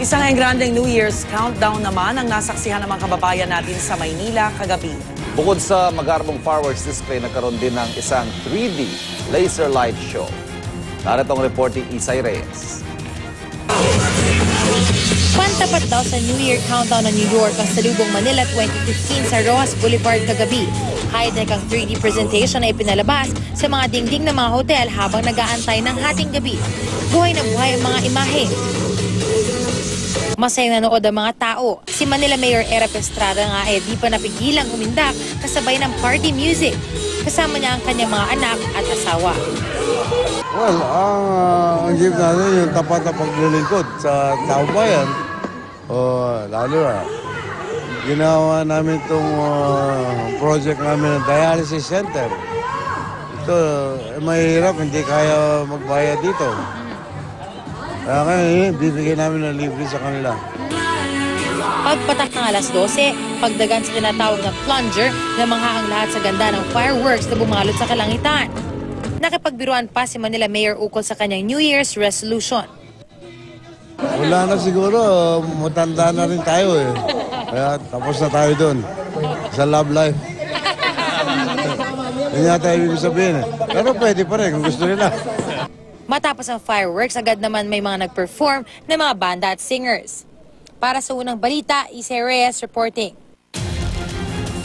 Isang engrandeng New Year's countdown naman ang nasaksihan ng mga kababayan natin sa Maynila kagabi. Bukod sa magarbong fireworks display, nagkaroon din ng isang 3D laser light show. Narito ang reporting Isay Reyes. Pantapat daw sa New Year countdown ng New York ang Salubong Manila 2015 sa Rojas Boulevard kagabi. High-tech ang 3D presentation na ipinalabas sa mga dingding ng mga hotel habang nag-aantay ng hating gabi. Buhay na buhay ang mga imahe. Masayang nanood ang mga tao. Si Manila Mayor Erap Estrada nga di pa napigilang umindak kasabay ng party music. Kasama niya ang kanyang mga anak at asawa. Well, ang jeep natin yung tapat na paglilingkod sa taong bayan. Lalo na, ginawa namin itong project namin ng dialysis center. Ito, mahirap, hindi kaya magbayad dito. Kaya ngayon, bibigyan namin ng libre sa kanila. Pagpatak ng alas 12, pagdagan sa tinatawag na plunger na manghahang lahat sa ganda ng fireworks na bumalot sa kalangitan. Nakipagbiruan pa si Manila Mayor ukol sa kanyang New Year's resolution. Wala na siguro, matanda na rin tayo eh. Kaya tapos na tayo doon sa love life. Hindi na tayo ibig sabihin eh. Pero pwede pa rin kung gusto nila. Matapos ang fireworks, agad naman may mga nag-perform na mga banda at singers. Para sa unang balita, Isay Reyes reporting.